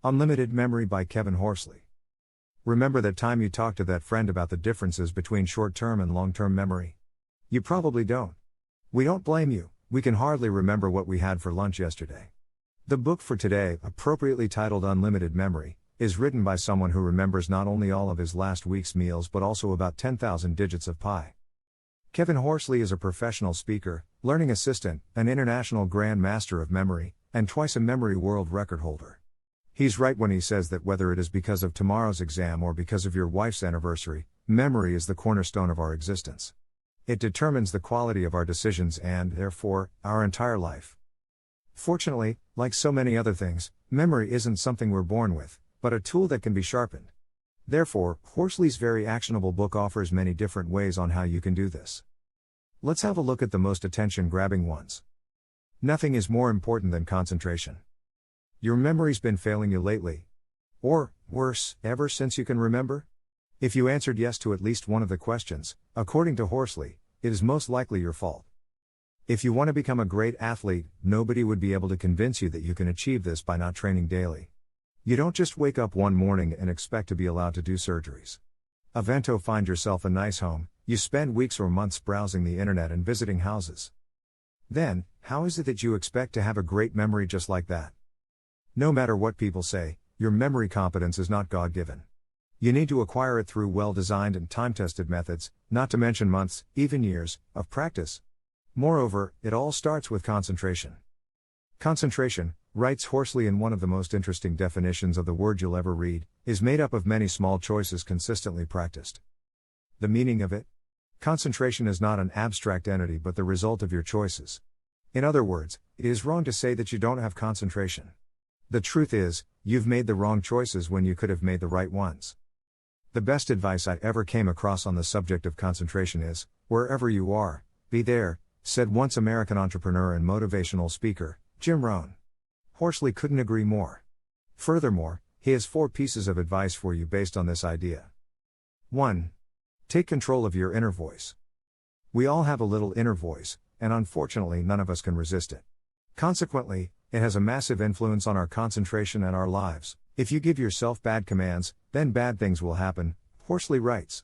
Unlimited Memory by Kevin Horsley. Remember that time you talked to that friend about the differences between short-term and long-term memory? You probably don't. We don't blame you, we can hardly remember what we had for lunch yesterday. The book for today, appropriately titled Unlimited Memory, is written by someone who remembers not only all of his last week's meals but also about 10,000 digits of pi. Kevin Horsley is a professional speaker, learning assistant, an international Grand Master of Memory, and twice a memory world record holder. He's right when he says that whether it is because of tomorrow's exam or because of your wife's anniversary, memory is the cornerstone of our existence. It determines the quality of our decisions and, therefore, our entire life. Fortunately, like so many other things, memory isn't something we're born with, but a tool that can be sharpened. Therefore, Horsley's very actionable book offers many different ways on how you can do this. Let's have a look at the most attention-grabbing ones. Nothing is more important than concentration. Your memory's been failing you lately. Or, worse, ever since you can remember? If you answered yes to at least one of the questions, according to Horsley, it is most likely your fault. If you want to become a great athlete, nobody would be able to convince you that you can achieve this by not training daily. You don't just wake up one morning and expect to be allowed to do surgeries. Evento find yourself a nice home, you spend weeks or months browsing the internet and visiting houses. Then, how is it that you expect to have a great memory just like that? No matter what people say, your memory competence is not God-given. You need to acquire it through well-designed and time-tested methods, not to mention months, even years, of practice. Moreover, it all starts with concentration. Concentration, writes Horsley in one of the most interesting definitions of the word you'll ever read, is made up of many small choices consistently practiced. The meaning of it? Concentration is not an abstract entity but the result of your choices. In other words, it is wrong to say that you don't have concentration. The truth is, you've made the wrong choices when you could have made the right ones. The best advice I ever came across on the subject of concentration is, wherever you are, be there, said once American entrepreneur and motivational speaker, Jim Rohn. Horsley couldn't agree more. Furthermore, he has 4 pieces of advice for you based on this idea. 1. Take control of your inner voice. We all have a little inner voice, and unfortunately none of us can resist it. Consequently, it has a massive influence on our concentration and our lives. If you give yourself bad commands, then bad things will happen, Horsley writes.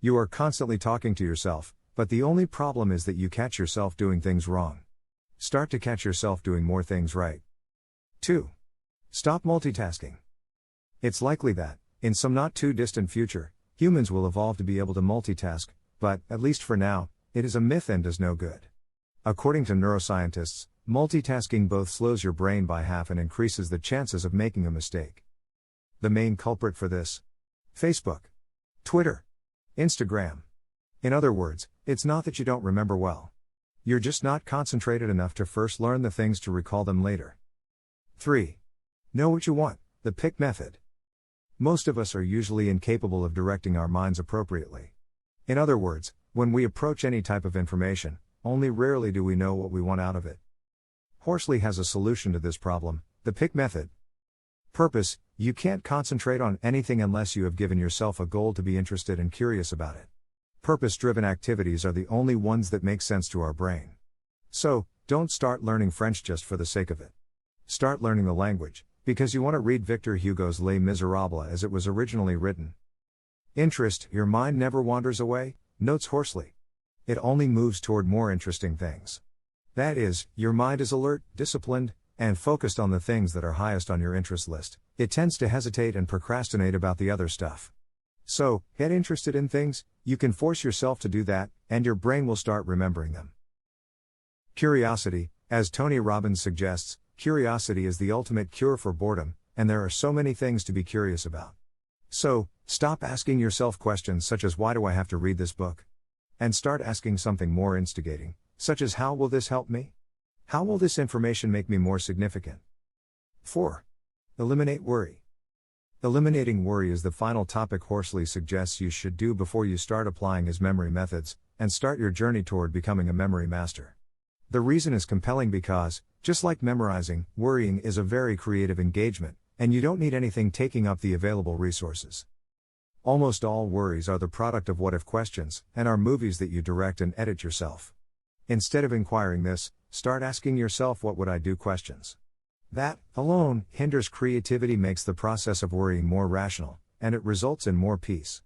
You are constantly talking to yourself, but the only problem is that you catch yourself doing things wrong. Start to catch yourself doing more things right. 2. Stop multitasking. It's likely that, in some not too distant future, humans will evolve to be able to multitask, but, at least for now, it is a myth and does no good. According to neuroscientists, multitasking both slows your brain by half and increases the chances of making a mistake. The main culprit for this? Facebook, Twitter, Instagram. In other words, it's not that you don't remember well. You're just not concentrated enough to first learn the things to recall them later. 3. Know what you want, the pick method. Most of us are usually incapable of directing our minds appropriately. In other words, when we approach any type of information, only rarely do we know what we want out of it. Horsley has a solution to this problem, the pick method. Purpose: you can't concentrate on anything unless you have given yourself a goal to be interested and curious about it. Purpose-driven activities are the only ones that make sense to our brain. So, don't start learning French just for the sake of it. Start learning the language, because you want to read Victor Hugo's Les Miserables as it was originally written. Interest: your mind never wanders away, notes Horsley. It only moves toward more interesting things. That is, your mind is alert, disciplined, and focused on the things that are highest on your interest list. It tends to hesitate and procrastinate about the other stuff. So, get interested in things, you can force yourself to do that, and your brain will start remembering them. Curiosity: as Tony Robbins suggests, curiosity is the ultimate cure for boredom, and there are so many things to be curious about. So, stop asking yourself questions such as why do I have to read this book? And start asking something more instigating, such as how will this help me? How will this information make me more significant? 4. Eliminate worry. Eliminating worry is the final topic Horsley suggests you should do before you start applying his memory methods, and start your journey toward becoming a memory master. The reason is compelling because, just like memorizing, worrying is a very creative engagement, and you don't need anything taking up the available resources. Almost all worries are the product of what-if questions, and are movies that you direct and edit yourself. Instead of inquiring this, start asking yourself what would I do questions. That, alone, hinders creativity, makes the process of worrying more rational, and it results in more peace.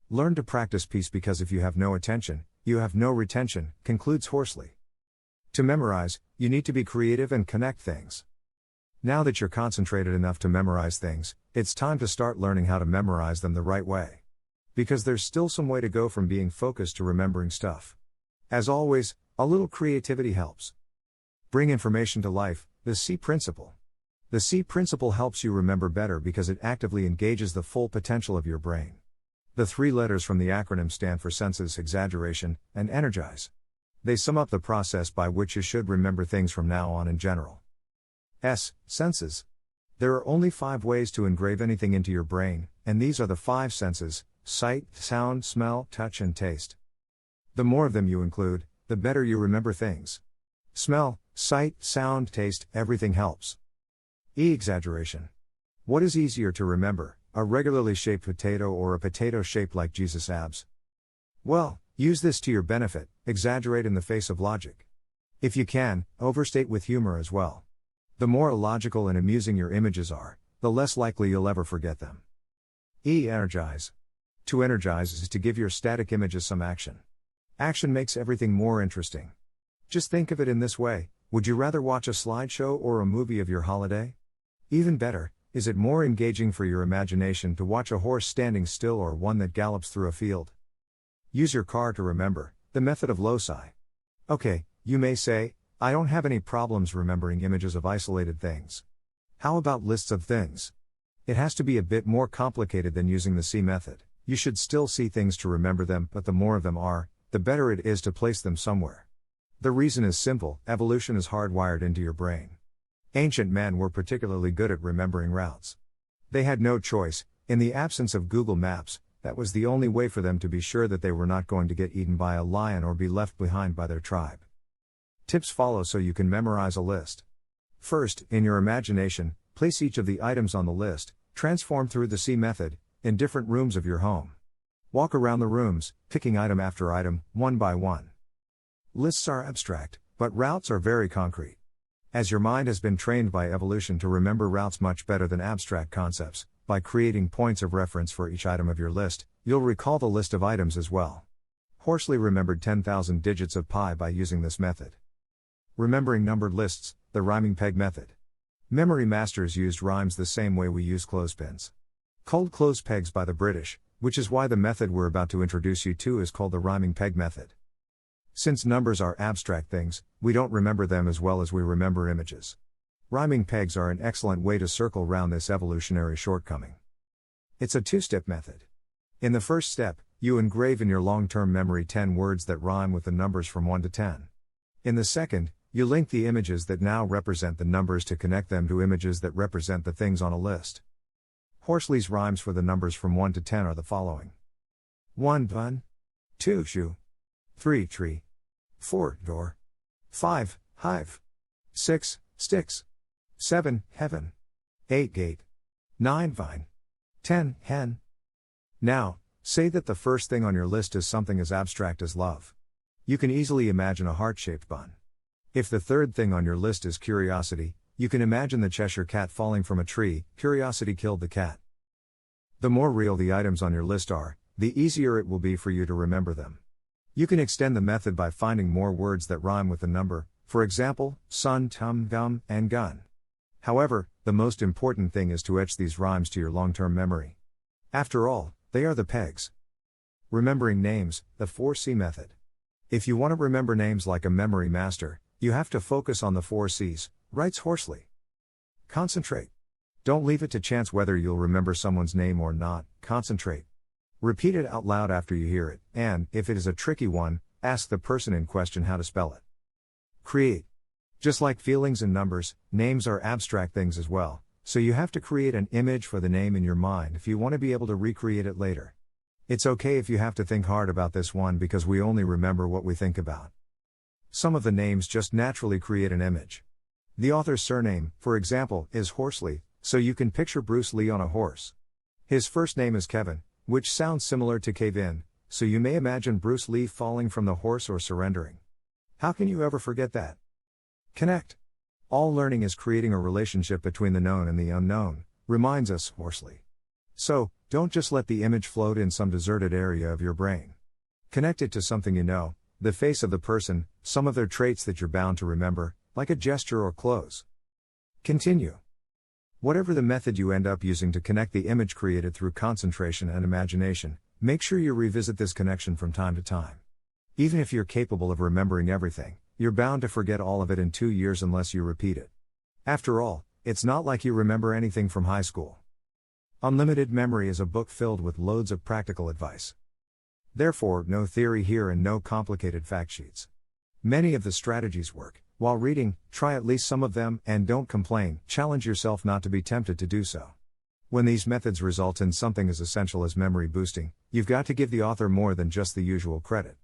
Learn to practice peace because if you have no attention, you have no retention, concludes Horsley. To memorize, you need to be creative and connect things. Now that you're concentrated enough to memorize things, it's time to start learning how to memorize them the right way. Because there's still some way to go from being focused to remembering stuff. As always, a little creativity helps. Bring information to life, the C principle. The C principle helps you remember better because it actively engages the full potential of your brain. The 3 letters from the acronym stand for senses, exaggeration, and energize. They sum up the process by which you should remember things from now on in general. S. Senses. There are only 5 ways to engrave anything into your brain, and these are the 5 senses: sight, sound, smell, touch, and taste. The more of them you include, the better you remember things. Smell, sight, sound, taste, everything helps. E. Exaggeration. What is easier to remember, a regularly shaped potato or a potato shaped like Jesus' abs? Well, use this to your benefit, exaggerate in the face of logic. If you can, overstate with humor as well. The more illogical and amusing your images are, the less likely you'll ever forget them. E. Energize. To energize is to give your static images some action. Action makes everything more interesting. Just think of it in this way: would you rather watch a slideshow or a movie of your holiday? Even better, is it more engaging for your imagination to watch a horse standing still or one that gallops through a field? Use your car to remember, the method of loci. Okay, you may say, I don't have any problems remembering images of isolated things. How about lists of things? It has to be a bit more complicated than using the C method. You should still see things to remember them, but the more of them are, the better it is to place them somewhere. The reason is simple: evolution is hardwired into your brain. Ancient men were particularly good at remembering routes. They had no choice. In the absence of Google Maps, that was the only way for them to be sure that they were not going to get eaten by a lion or be left behind by their tribe. Tips follow so you can memorize a list. First, in your imagination, place each of the items on the list, transformed through the C method, in different rooms of your home. Walk around the rooms, picking item after item, one by one. Lists are abstract, but routes are very concrete. As your mind has been trained by evolution to remember routes much better than abstract concepts, by creating points of reference for each item of your list, you'll recall the list of items as well. Horsley remembered 10,000 digits of pi by using this method. Remembering numbered lists, the rhyming peg method. Memory masters used rhymes the same way we use clothespins. Called clothes pegs by the British, which is why the method we're about to introduce you to is called the rhyming peg method. Since numbers are abstract things, we don't remember them as well as we remember images. Rhyming pegs are an excellent way to circle round this evolutionary shortcoming. It's a 2-step method. In the first step, you engrave in your long-term memory 10 words that rhyme with the numbers from 1 to 10. In the second, you link the images that now represent the numbers to connect them to images that represent the things on a list. Horsley's rhymes for the numbers from 1 to 10 are the following: 1 bun, 2 shoe, 3 tree, 4 door, 5 hive, 6 sticks, 7 heaven, 8 gate, 9 vine, 10 hen. Now, say that the first thing on your list is something as abstract as love. You can easily imagine a heart-shaped bun. If the third thing on your list is curiosity, you can imagine the Cheshire Cat falling from a tree. Curiosity killed the cat. The more real the items on your list are, the easier it will be for you to remember them. You can extend the method by finding more words that rhyme with the number, for example, sun, tum, gum, and gun. However, the most important thing is to etch these rhymes to your long-term memory. After all, they are the pegs. Remembering names, the 4C method. If you want to remember names like a memory master, you have to focus on the 4 C's, writes Horsley. Concentrate. Don't leave it to chance whether you'll remember someone's name or not. Concentrate. Repeat it out loud after you hear it, and, if it is a tricky one, ask the person in question how to spell it. Create. Just like feelings and numbers, names are abstract things as well, so you have to create an image for the name in your mind if you want to be able to recreate it later. It's okay if you have to think hard about this one because we only remember what we think about. Some of the names just naturally create an image. The author's surname, for example, is Horsley, so you can picture Bruce Lee on a horse. His first name is Kevin, which sounds similar to cave-in, so you may imagine Bruce Lee falling from the horse or surrendering. How can you ever forget that? Connect. All learning is creating a relationship between the known and the unknown, reminds us Horsley. So, don't just let the image float in some deserted area of your brain. Connect it to something you know, the face of the person, some of their traits that you're bound to remember, like a gesture or clothes. Continue. Whatever the method you end up using to connect the image created through concentration and imagination, make sure you revisit this connection from time to time. Even if you're capable of remembering everything, you're bound to forget all of it in 2 years unless you repeat it. After all, it's not like you remember anything from high school. Unlimited Memory is a book filled with loads of practical advice. Therefore, no theory here and no complicated fact sheets. Many of the strategies work. While reading, try at least some of them, and don't complain, challenge yourself not to be tempted to do so. When these methods result in something as essential as memory boosting, you've got to give the author more than just the usual credit.